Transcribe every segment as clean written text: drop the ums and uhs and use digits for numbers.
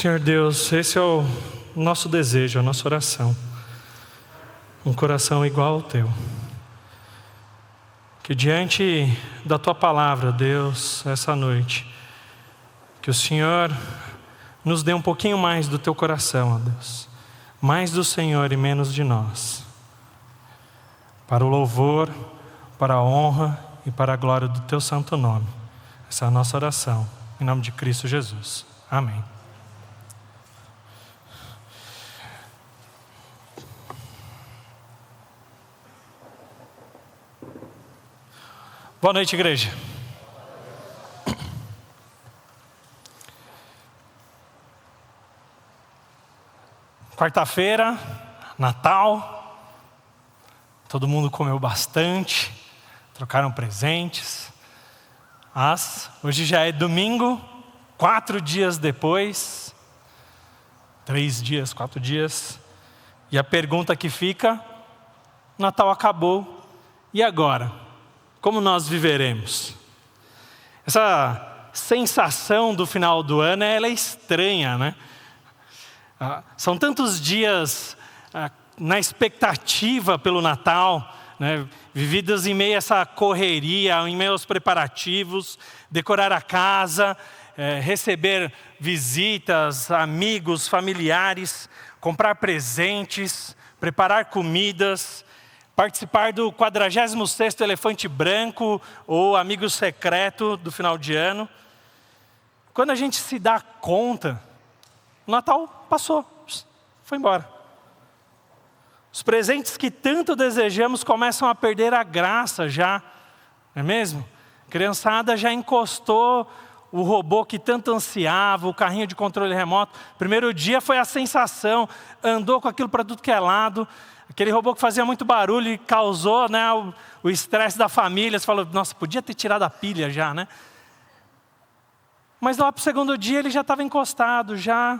Senhor Deus, esse é o nosso desejo, a nossa oração. Um coração igual ao teu. Que diante da tua palavra, Deus, essa noite, que o Senhor nos dê um pouquinho mais do teu coração, ó Deus. Mais do Senhor e menos de nós. Para o louvor, para a honra e para a glória do teu santo nome. Essa é a nossa oração. Em nome de Cristo Jesus. Amém. Boa noite, igreja. Quarta-feira, Natal. Todo mundo comeu bastante, trocaram presentes. Mas hoje já é domingo, 4 dias depois. 3 dias, 4 dias. E a pergunta que fica: Natal acabou, e agora? Como nós viveremos? Essa sensação do final do ano, ela é estranha, né? São tantos dias na expectativa pelo Natal, né? Vividos em meio a essa correria, em meio aos preparativos, decorar a casa, receber visitas, amigos, familiares, comprar presentes, preparar comidas, participar do 46º Elefante Branco ou Amigo Secreto do final de ano. Quando a gente se dá conta, o Natal passou, foi embora. Os presentes que tanto desejamos começam a perder a graça já, não é mesmo? A criançada já encostou o robô que tanto ansiava, o carrinho de controle remoto. Primeiro dia foi a sensação, andou com aquilo para tudo que é lado. Aquele robô que fazia muito barulho e causou, né, o estresse da família. Você falou, nossa, podia ter tirado a pilha já, né? Mas lá para o segundo dia ele já estava encostado, já.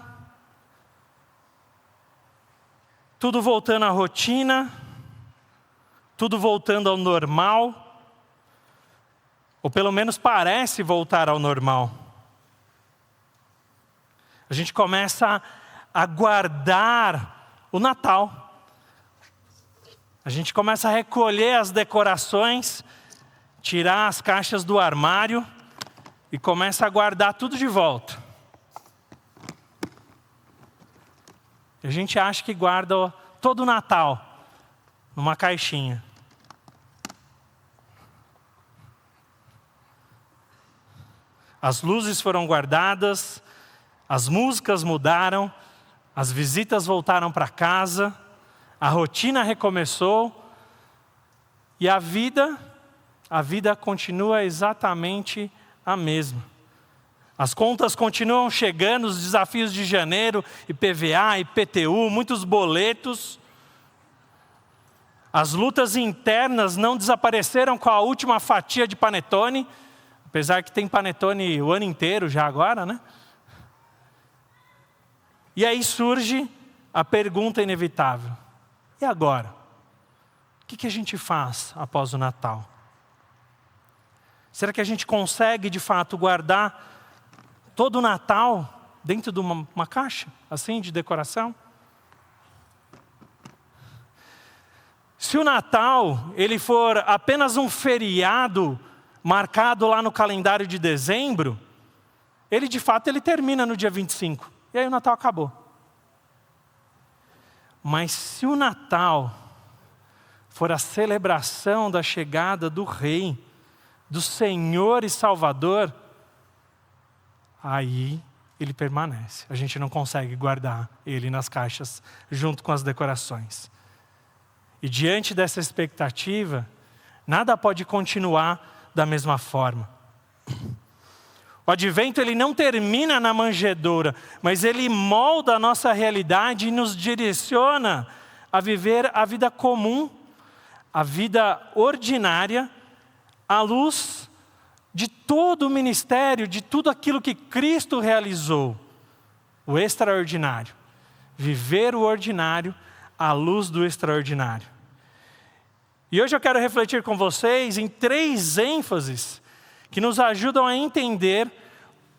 Tudo voltando à rotina, tudo voltando ao normal. Ou pelo menos parece voltar ao normal. A gente começa a guardar o Natal. A gente começa a recolher as decorações, tirar as caixas do armário e começa a guardar tudo de volta. A gente acha que guarda todo o Natal numa caixinha. As luzes foram guardadas, as músicas mudaram, as visitas voltaram para casa, a rotina recomeçou e a vida continua exatamente a mesma. As contas continuam chegando, os desafios de janeiro, IPVA, IPTU, muitos boletos. As lutas internas não desapareceram com a última fatia de panetone, apesar que tem panetone o ano inteiro já agora, né? E aí surge a pergunta inevitável. E agora? O que a gente faz após o Natal? Será que a gente consegue, de fato, guardar todo o Natal dentro de uma caixa, assim, de decoração? Se o Natal ele for apenas um feriado marcado lá no calendário de dezembro, ele, de fato, ele termina no dia 25. E aí o Natal acabou. Mas se o Natal for a celebração da chegada do Rei, do Senhor e Salvador, aí ele permanece. A gente não consegue guardar ele nas caixas junto com as decorações. E diante dessa expectativa, nada pode continuar da mesma forma. O advento ele não termina na manjedoura, mas ele molda a nossa realidade e nos direciona a viver a vida comum, a vida ordinária, à luz de todo o ministério, de tudo aquilo que Cristo realizou. O extraordinário. Viver o ordinário à luz do extraordinário. E hoje eu quero refletir com vocês em 3 ênfases que nos ajudam a entender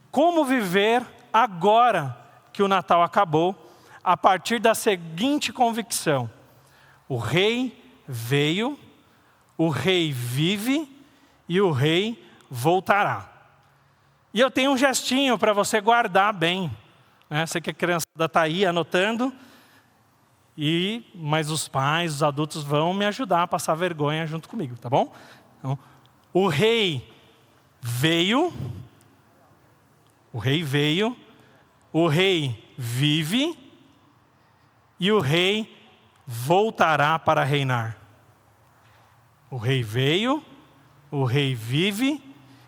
como viver agora que o Natal acabou a partir da seguinte convicção: o rei veio, o rei vive e o rei voltará. E eu tenho um gestinho para você guardar bem, né? Sei que a criançada está aí anotando, mas os pais, os adultos vão me ajudar a passar vergonha junto comigo, tá bom? Então, o rei veio, o rei vive e o rei voltará para reinar. O rei veio, o rei vive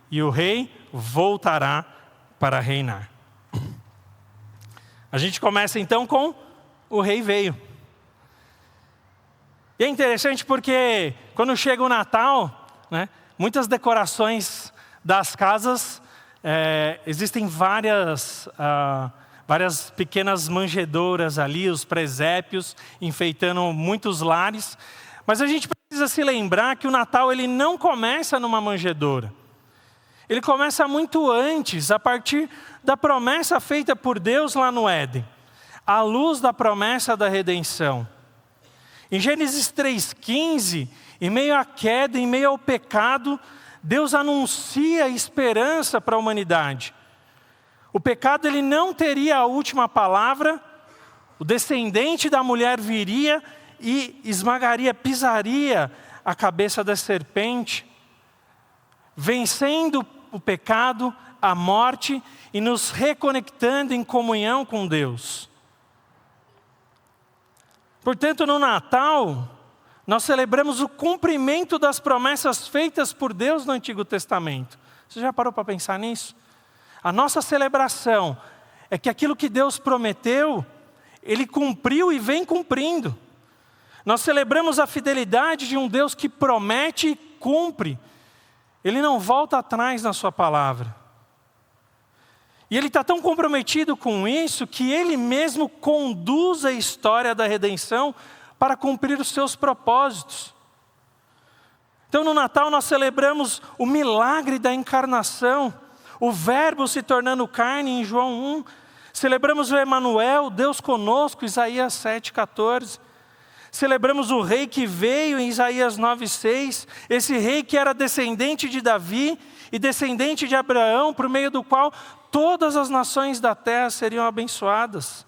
e o rei voltará para reinar. A gente começa então com o rei veio. E é interessante porque quando chega o Natal, né, muitas decorações das casas, existem várias pequenas manjedouras ali, os presépios, enfeitando muitos lares. Mas a gente precisa se lembrar que o Natal ele não começa numa manjedoura. Ele começa muito antes, a partir da promessa feita por Deus lá no Éden, à luz da promessa da redenção. Em Gênesis 3,15, em meio à queda, em meio ao pecado, Deus anuncia a esperança para a humanidade. O pecado ele não teria a última palavra, o descendente da mulher viria e esmagaria, pisaria a cabeça da serpente, vencendo o pecado, a morte e nos reconectando em comunhão com Deus. Portanto, no Natal, nós celebramos o cumprimento das promessas feitas por Deus no Antigo Testamento. Você já parou para pensar nisso? A nossa celebração é que aquilo que Deus prometeu, Ele cumpriu e vem cumprindo. Nós celebramos a fidelidade de um Deus que promete e cumpre. Ele não volta atrás na sua palavra. E Ele está tão comprometido com isso que Ele mesmo conduz a história da redenção para cumprir os seus propósitos. Então no Natal nós celebramos o milagre da encarnação, o Verbo se tornando carne em João 1. Celebramos o Emanuel, Deus conosco, Isaías 7,14. Celebramos o rei que veio em Isaías 9,6. Esse rei que era descendente de Davi e descendente de Abraão, por meio do qual todas as nações da terra seriam abençoadas.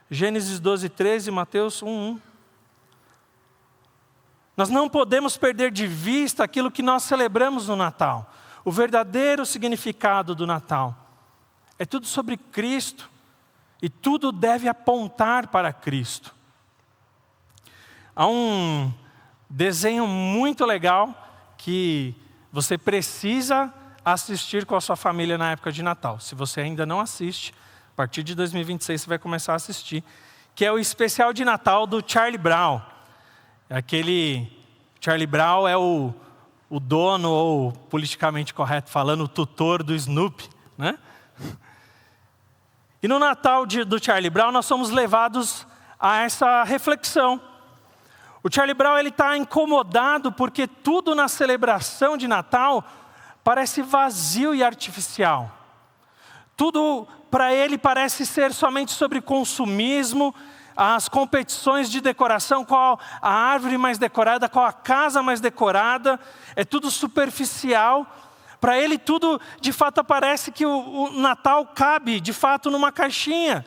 Gênesis 12,13, Mateus 1,1. Nós não podemos perder de vista aquilo que nós celebramos no Natal. O verdadeiro significado do Natal é tudo sobre Cristo e tudo deve apontar para Cristo. Há um desenho muito legal que você precisa assistir com a sua família na época de Natal. Se você ainda não assiste, a partir de 2026 você vai começar a assistir, que é o especial de Natal do Charlie Brown. Charlie Brown é o dono, ou politicamente correto falando, o tutor do Snoopy, né? E no Natal do Charlie Brown nós somos levados a essa reflexão. O Charlie Brown está incomodado porque tudo na celebração de Natal parece vazio e artificial. Tudo para ele parece ser somente sobre consumismo, as competições de decoração, qual a árvore mais decorada, qual a casa mais decorada, é tudo superficial. Para ele tudo, de fato, parece que o Natal cabe, de fato, numa caixinha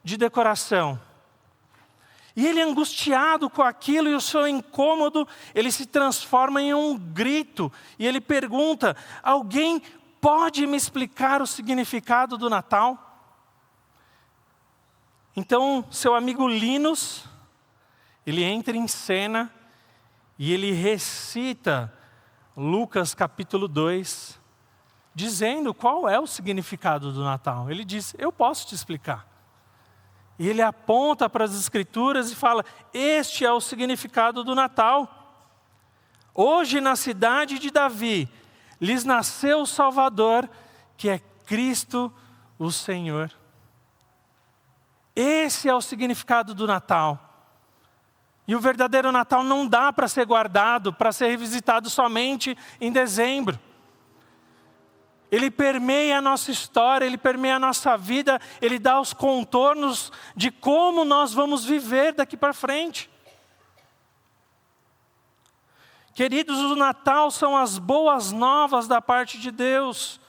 de decoração. E ele angustiado com aquilo e o seu incômodo, ele se transforma em um grito. E ele pergunta: alguém pode me explicar o significado do Natal? Então, seu amigo Linus, ele entra em cena e ele recita Lucas capítulo 2, dizendo qual é o significado do Natal. Ele diz: eu posso te explicar. E ele aponta para as Escrituras e fala: este é o significado do Natal. Hoje na cidade de Davi, lhes nasceu o Salvador, que é Cristo o Senhor. Esse é o significado do Natal. E o verdadeiro Natal não dá para ser guardado, para ser revisitado somente em dezembro. Ele permeia a nossa história, Ele permeia a nossa vida, Ele dá os contornos de como nós vamos viver daqui para frente. Queridos, o Natal são as boas novas da parte de Deus.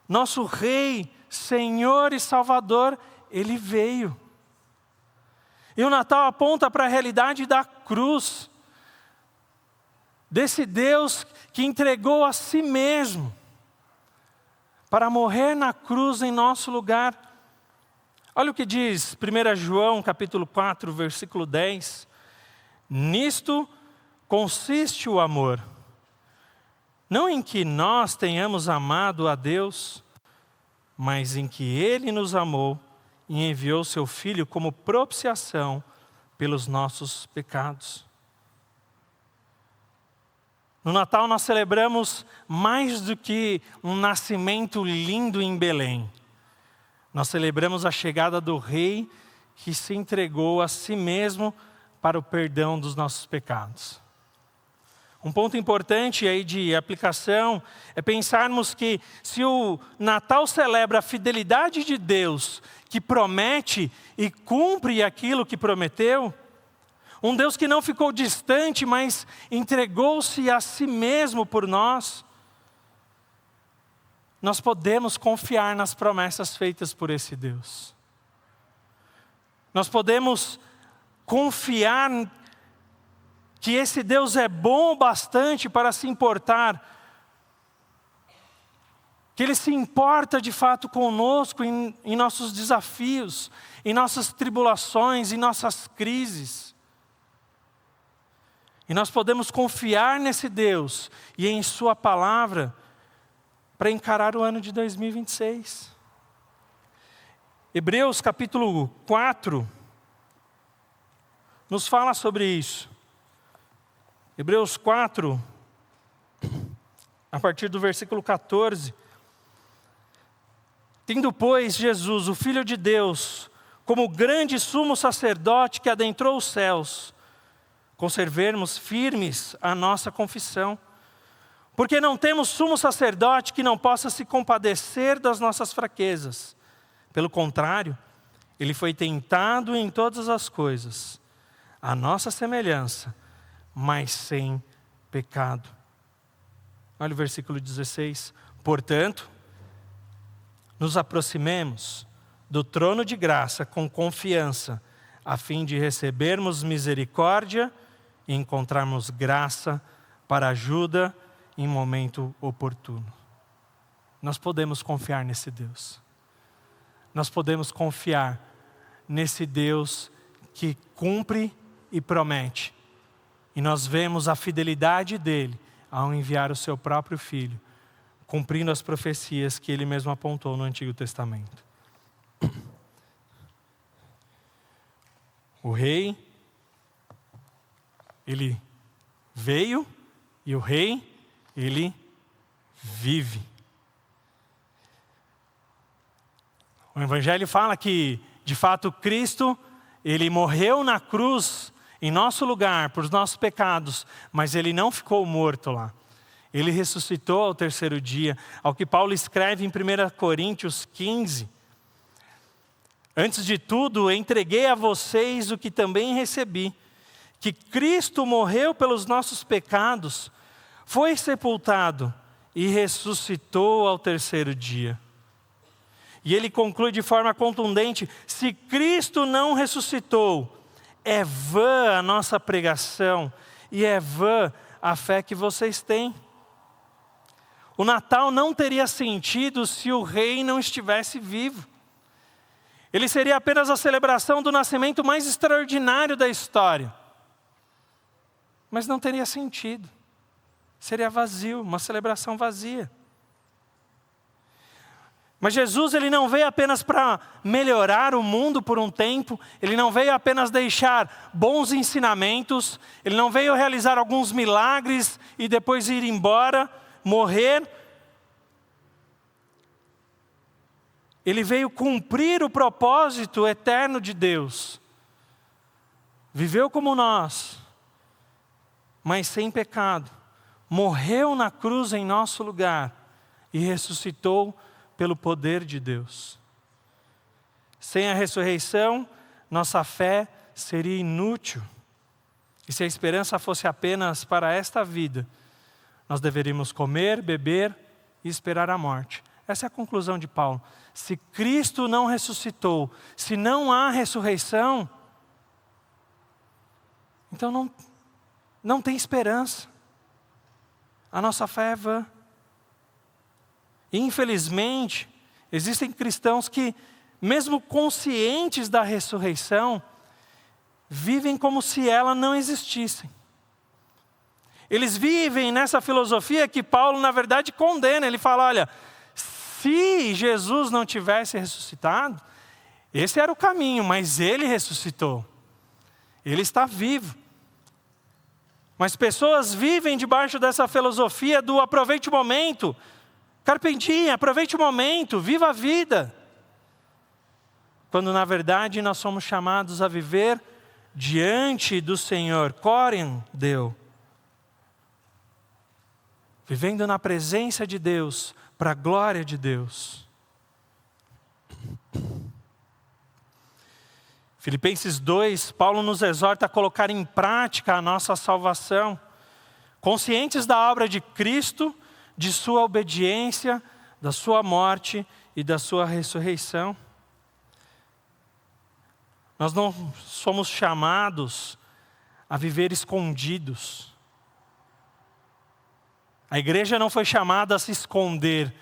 Nosso Rei, Senhor e Salvador, Ele veio. E o Natal aponta para a realidade da cruz, desse Deus que entregou a si mesmo para morrer na cruz em nosso lugar. Olha o que diz 1 João capítulo 4, versículo 10. Nisto consiste o amor, não em que nós tenhamos amado a Deus, mas em que Ele nos amou e enviou seu Filho como propiciação pelos nossos pecados. No Natal nós celebramos mais do que um nascimento lindo em Belém. Nós celebramos a chegada do Rei que se entregou a si mesmo para o perdão dos nossos pecados. Um ponto importante aí de aplicação é pensarmos que se o Natal celebra a fidelidade de Deus, que promete e cumpre aquilo que prometeu, um Deus que não ficou distante, mas entregou-se a si mesmo por nós, nós podemos confiar nas promessas feitas por esse Deus. Nós podemos confiar que esse Deus é bom o bastante para se importar, que Ele se importa de fato conosco em nossos desafios, em nossas tribulações, em nossas crises. E nós podemos confiar nesse Deus e em Sua palavra para encarar o ano de 2026. Hebreus capítulo 4 nos fala sobre isso. Hebreus 4, a partir do versículo 14. Tendo, pois, Jesus, o Filho de Deus, como grande sumo sacerdote que adentrou os céus, conservemos firmes a nossa confissão. Porque não temos sumo sacerdote que não possa se compadecer das nossas fraquezas. Pelo contrário, Ele foi tentado em todas as coisas, à nossa semelhança, mas sem pecado. Olha o versículo 16. Portanto, nos aproximemos do trono de graça com confiança, a fim de recebermos misericórdia e encontrarmos graça para ajuda em momento oportuno. Nós podemos confiar nesse Deus. Nós podemos confiar nesse Deus que cumpre e promete. E nós vemos a fidelidade dele ao enviar o seu próprio Filho, cumprindo as profecias que ele mesmo apontou no Antigo Testamento. O Rei, ele veio, e o Rei, ele vive. O Evangelho fala que, de fato, Cristo, ele morreu na cruz em nosso lugar, por nossos pecados, mas Ele não ficou morto lá. Ele ressuscitou ao terceiro dia, ao que Paulo escreve em 1 Coríntios 15. Antes de tudo, entreguei a vocês o que também recebi, que Cristo morreu pelos nossos pecados, foi sepultado e ressuscitou ao terceiro dia. E ele conclui de forma contundente: se Cristo não ressuscitou, é vã a nossa pregação e é vã a fé que vocês têm. O Natal não teria sentido se o Rei não estivesse vivo. Ele seria apenas a celebração do nascimento mais extraordinário da história. Mas não teria sentido. Seria vazio, uma celebração vazia. Mas Jesus, ele não veio apenas para melhorar o mundo por um tempo, ele não veio apenas deixar bons ensinamentos, ele não veio realizar alguns milagres e depois ir embora, morrer. Ele veio cumprir o propósito eterno de Deus. Viveu como nós, mas sem pecado. Morreu na cruz em nosso lugar e ressuscitou pelo poder de Deus. Sem a ressurreição, nossa fé seria inútil. E se a esperança fosse apenas para esta vida, nós deveríamos comer, beber e esperar a morte. Essa é a conclusão de Paulo. Se Cristo não ressuscitou, se não há ressurreição, então não tem esperança. A nossa fé é vã. Infelizmente, existem cristãos que, mesmo conscientes da ressurreição, vivem como se ela não existisse. Eles vivem nessa filosofia que Paulo, na verdade, condena. Ele fala, olha, se Jesus não tivesse ressuscitado, esse era o caminho, mas ele ressuscitou. Ele está vivo. Mas pessoas vivem debaixo dessa filosofia do aproveite o momento. Carpentinha, aproveite o momento, viva a vida. Quando na verdade nós somos chamados a viver diante do Senhor, Corem Deu. Vivendo na presença de Deus, para a glória de Deus. Filipenses 2, Paulo nos exorta a colocar em prática a nossa salvação, conscientes da obra de Cristo, de sua obediência, da sua morte e da sua ressurreição. Nós não somos chamados a viver escondidos. A igreja não foi chamada a se esconder.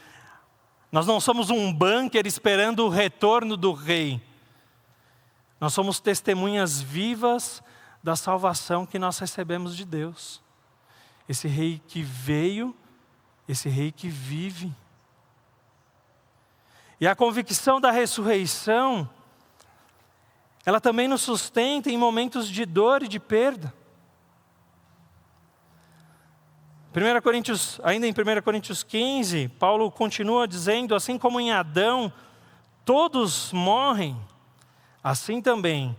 Nós não somos um bunker esperando o retorno do rei. Nós somos testemunhas vivas da salvação que nós recebemos de Deus. Esse rei que veio, esse rei que vive. E a convicção da ressurreição, ela também nos sustenta em momentos de dor e de perda. Ainda em 1 Coríntios 15, Paulo continua dizendo, assim como em Adão todos morrem, assim também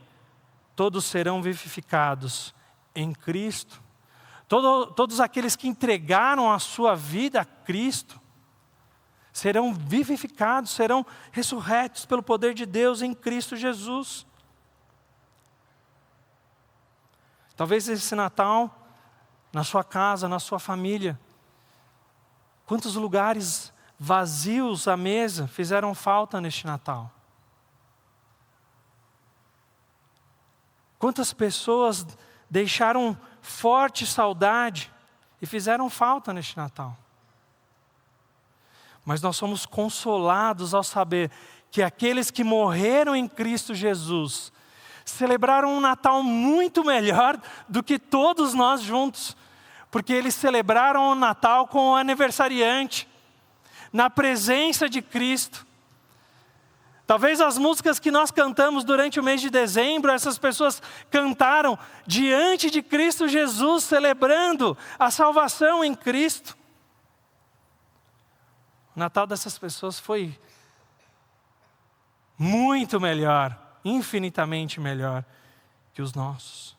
todos serão vivificados em Cristo. Todos aqueles que entregaram a sua vida a Cristo serão vivificados, serão ressurretos pelo poder de Deus em Cristo Jesus. Talvez esse Natal, na sua casa, na sua família, quantos lugares vazios à mesa fizeram falta neste Natal? Quantas pessoas deixaram forte saudade e fizeram falta neste Natal? Mas nós somos consolados ao saber que aqueles que morreram em Cristo Jesus celebraram um Natal muito melhor do que todos nós juntos, porque eles celebraram o Natal com o aniversariante, na presença de Cristo. Talvez as músicas que nós cantamos durante o mês de dezembro, essas pessoas cantaram diante de Cristo Jesus, celebrando a salvação em Cristo. O Natal dessas pessoas foi muito melhor, infinitamente melhor que os nossos.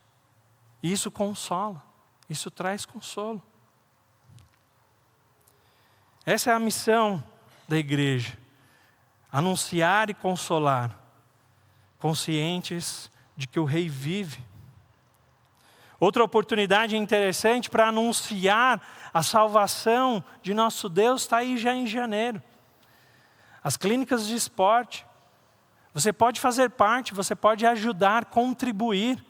E isso consola, isso traz consolo. Essa é a missão da igreja. Anunciar e consolar, conscientes de que o Rei vive. Outra oportunidade interessante para anunciar a salvação de nosso Deus está aí já em janeiro. As clínicas de esporte. Você pode fazer parte, você pode ajudar, contribuir.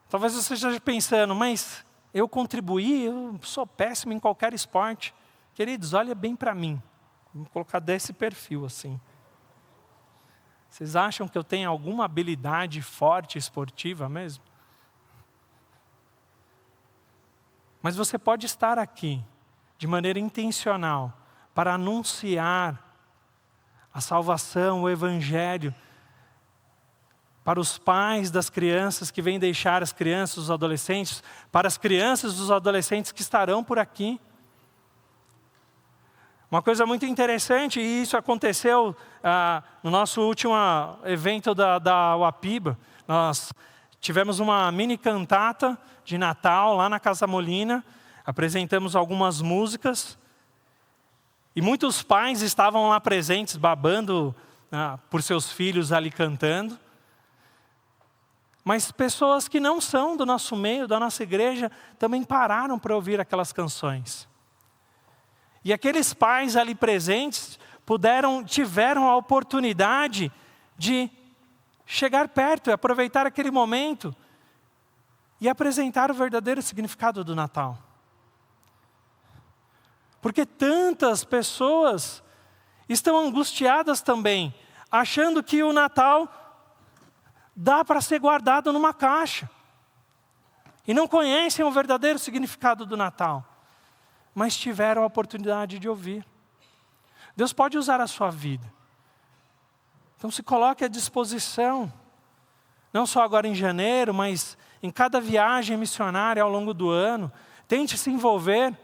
Talvez você esteja pensando, mas eu contribuí, eu sou péssimo em qualquer esporte. Queridos, olha bem para mim. Vou colocar desse perfil assim. Vocês acham que eu tenho alguma habilidade forte esportiva mesmo? Mas você pode estar aqui de maneira intencional para anunciar a salvação, o Evangelho, para os pais das crianças que vêm deixar as crianças, os adolescentes, para as crianças dos adolescentes que estarão por aqui. Uma coisa muito interessante, e isso aconteceu no nosso último evento da UAPIBA. Nós tivemos uma mini cantata de Natal lá na Casa Molina, apresentamos algumas músicas. E muitos pais estavam lá presentes, babando por seus filhos ali cantando. Mas pessoas que não são do nosso meio, da nossa igreja, também pararam para ouvir aquelas canções. E aqueles pais ali presentes tiveram a oportunidade de chegar perto e aproveitar aquele momento e apresentar o verdadeiro significado do Natal. Porque tantas pessoas estão angustiadas também, achando que o Natal dá para ser guardado numa caixa. E não conhecem o verdadeiro significado do Natal, mas tiveram a oportunidade de ouvir. Deus pode usar a sua vida. Então se coloque à disposição, não só agora em janeiro, mas em cada viagem missionária ao longo do ano. Tente se envolver,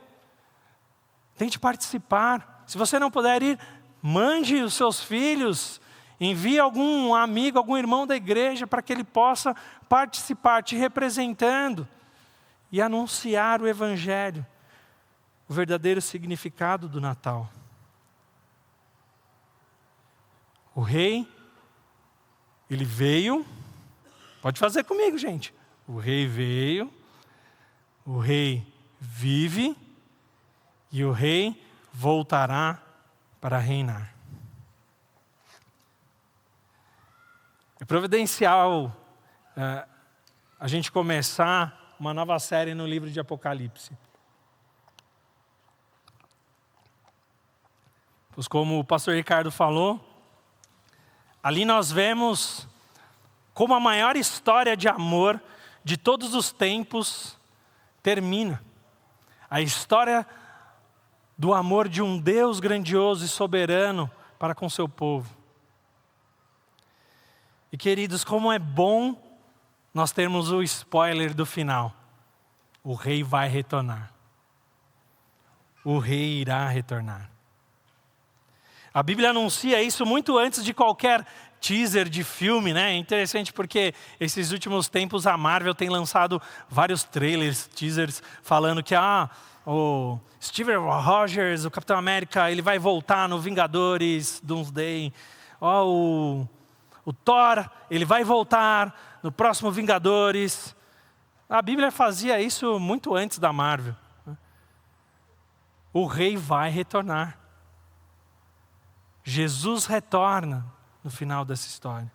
tente participar. Se você não puder ir, mande os seus filhos, envie algum amigo, algum irmão da igreja para que ele possa participar, te representando e anunciar o Evangelho, o verdadeiro significado do Natal. O rei, ele veio, pode fazer comigo, gente. O rei veio, o rei vive e o rei voltará para reinar. É providencial a gente começar uma nova série no livro de Apocalipse. Pois como o pastor Ricardo falou, ali nós vemos como a maior história de amor de todos os tempos termina. A história do amor de um Deus grandioso e soberano para com seu povo. E queridos, como é bom nós termos o spoiler do final. O rei vai retornar. O rei irá retornar. A Bíblia anuncia isso muito antes de qualquer teaser de filme, né? É interessante porque esses últimos tempos a Marvel tem lançado vários trailers, teasers, falando que o Steve Rogers, o Capitão América, ele vai voltar no Vingadores, Doomsday. O Thor, ele vai voltar no próximo Vingadores. A Bíblia fazia isso muito antes da Marvel. O rei vai retornar. Jesus retorna no final dessa história.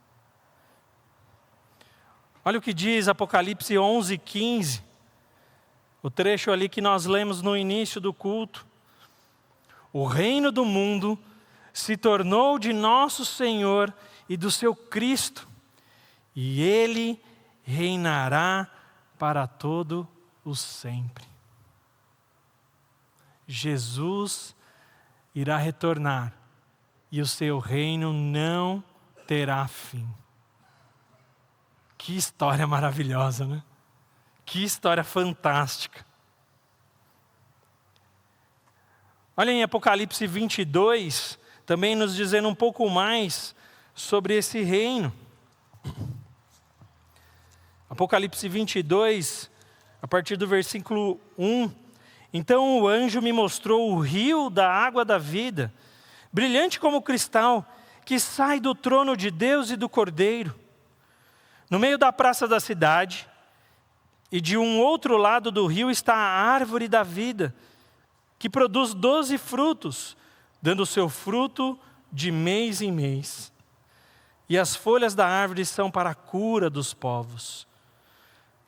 Olha o que diz Apocalipse 11:15. O trecho ali que nós lemos no início do culto. O reino do mundo se tornou de nosso Senhor e do seu Cristo, e Ele reinará para todo o sempre. Jesus irá retornar, e o seu reino não terá fim. Que história maravilhosa, né? Que história fantástica. Olha em Apocalipse 22, também nos dizendo um pouco mais sobre esse reino. Apocalipse 22, a partir do versículo 1. Então o anjo me mostrou o rio da água da vida, brilhante como cristal, que sai do trono de Deus e do Cordeiro. No meio da praça da cidade, e de um outro lado do rio está a árvore da vida, que produz 12 frutos, dando seu fruto de mês em mês. E as folhas da árvore são para a cura dos povos.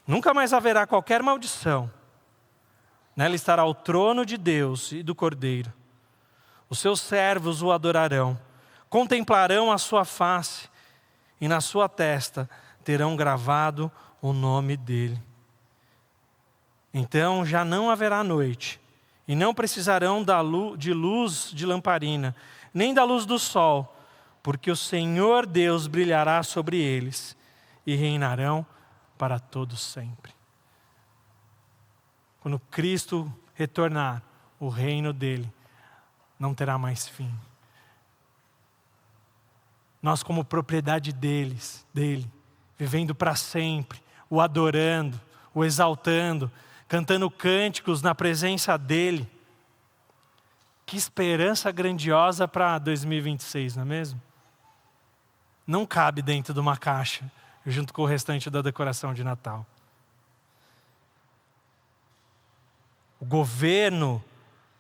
Nunca mais haverá qualquer maldição. Nela estará o trono de Deus e do Cordeiro. Os seus servos o adorarão, contemplarão a sua face, e na sua testa terão gravado o nome dele. Então já não haverá noite, e não precisarão de luz de lamparina, nem da luz do sol, porque o Senhor Deus brilhará sobre eles, e reinarão para todos sempre. Quando Cristo retornar, o reino dele não terá mais fim. Nós como propriedade dele, vivendo para sempre, o adorando, o exaltando, cantando cânticos na presença dele. Que esperança grandiosa para 2026, não é mesmo? Não cabe dentro de uma caixa, junto com o restante da decoração de Natal. O governo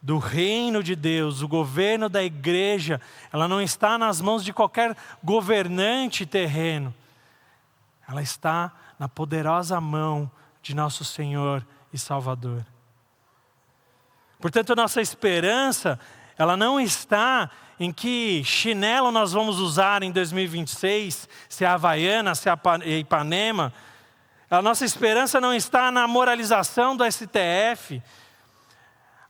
do reino de Deus, o governo da igreja, ela não está nas mãos de qualquer governante terreno. Ela está na poderosa mão de nosso Senhor e Salvador. Portanto, nossa esperança, ela não está em que chinelo nós vamos usar em 2026, se é Havaiana, se é Ipanema. A nossa esperança não está na moralização do STF.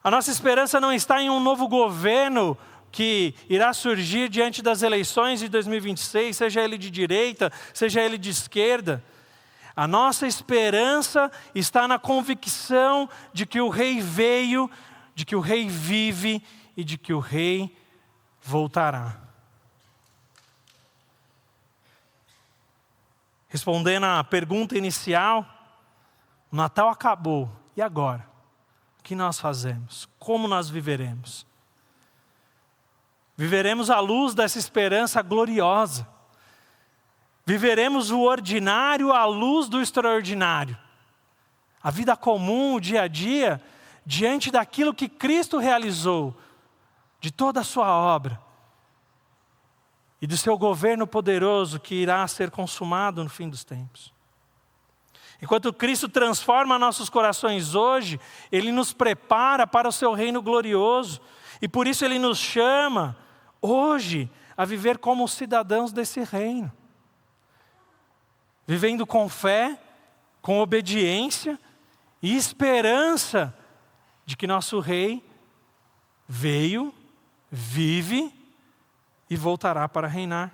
A nossa esperança não está em um novo governo que irá surgir diante das eleições de 2026, seja ele de direita, seja ele de esquerda. A nossa esperança está na convicção de que o Rei veio, de que o Rei vive e de que o Rei voltará. Respondendo à pergunta inicial, o Natal acabou, e agora? O que nós fazemos? Como nós viveremos? Viveremos à luz dessa esperança gloriosa. Viveremos o ordinário à luz do extraordinário. A vida comum, o dia a dia, diante daquilo que Cristo realizou, de toda a sua obra, e do seu governo poderoso que irá ser consumado no fim dos tempos. Enquanto Cristo transforma nossos corações hoje, Ele nos prepara para o seu reino glorioso, e por isso Ele nos chama, hoje, a viver como cidadãos desse reino. Vivendo com fé, com obediência e esperança de que nosso Rei veio, vive e voltará para reinar.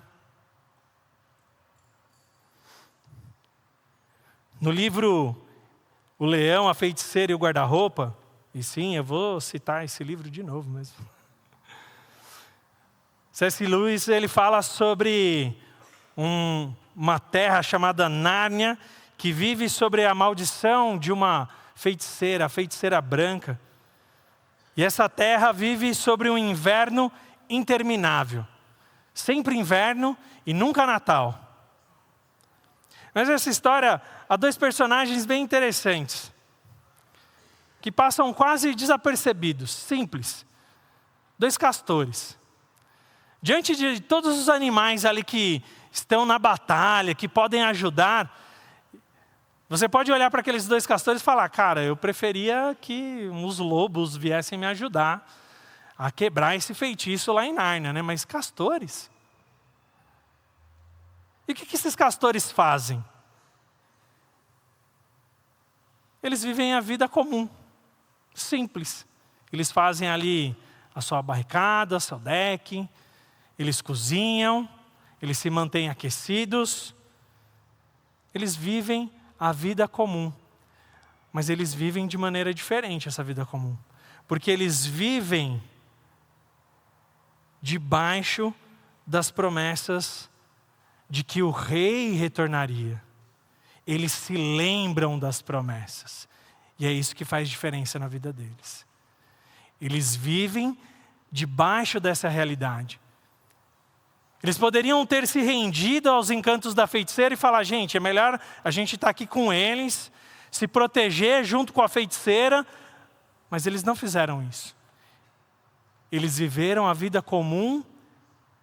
No livro O Leão, a Feiticeira e o Guarda-Roupa, e sim, eu vou citar esse livro de novo mesmo. C.S. Lewis, ele fala sobre uma terra chamada Nárnia, que vive sobre a maldição de uma feiticeira, a feiticeira branca. E essa terra vive sobre um inverno interminável. Sempre inverno e nunca Natal. Mas nessa história, há dois personagens bem interessantes, que passam quase desapercebidos, simples. Dois castores. Diante de todos os animais ali que estão na batalha, que podem ajudar, você pode olhar para aqueles dois castores e falar, cara, eu preferia que uns lobos viessem me ajudar a quebrar esse feitiço lá em Nárnia, né? Mas castores? E o que esses castores fazem? Eles vivem a vida comum, simples. Eles fazem ali a sua barricada, seu deck, eles cozinham, eles se mantêm aquecidos, eles vivem a vida comum. Mas eles vivem de maneira diferente essa vida comum. Porque eles vivem debaixo das promessas de que o Rei retornaria. Eles se lembram das promessas. E é isso que faz diferença na vida deles. Eles vivem debaixo dessa realidade. Eles poderiam ter se rendido aos encantos da feiticeira e falar, gente, é melhor a gente estar aqui com eles, se proteger junto com a feiticeira, mas eles não fizeram isso. Eles viveram a vida comum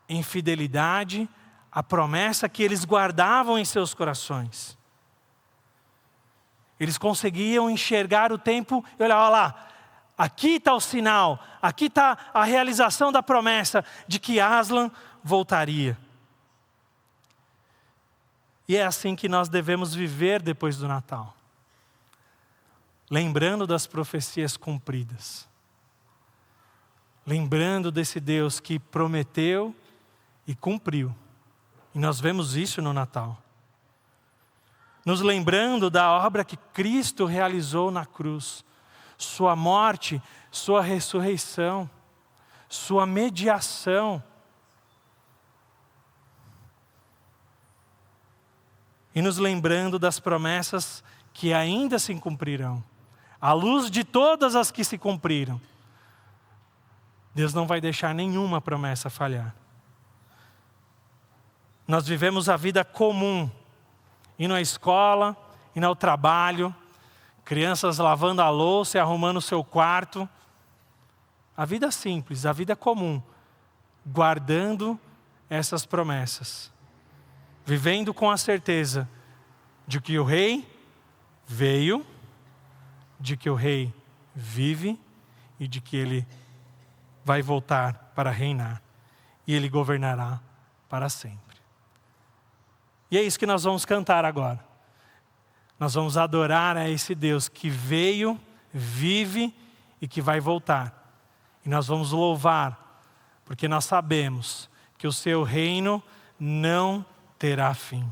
em fidelidade à promessa que eles guardavam em seus corações. Eles conseguiam enxergar o tempo e olhar, olha lá, aqui está o sinal, aqui está a realização da promessa de que Aslan voltaria. E é assim que nós devemos viver depois do Natal. Lembrando das profecias cumpridas. Lembrando desse Deus que prometeu e cumpriu. E nós vemos isso no Natal. Nos lembrando da obra que Cristo realizou na cruz. Sua morte, sua ressurreição, sua mediação. E nos lembrando das promessas que ainda se cumprirão. À luz de todas as que se cumpriram. Deus não vai deixar nenhuma promessa falhar. Nós vivemos a vida comum, indo à escola, indo ao trabalho, crianças lavando a louça e arrumando o seu quarto. A vida simples, a vida comum, guardando essas promessas. Vivendo com a certeza de que o Rei veio, de que o Rei vive e de que Ele vai voltar para reinar. E Ele governará para sempre. E é isso que nós vamos cantar agora. Nós vamos adorar a esse Deus que veio, vive e que vai voltar. E nós vamos louvar, porque nós sabemos que o seu reino não terá fim.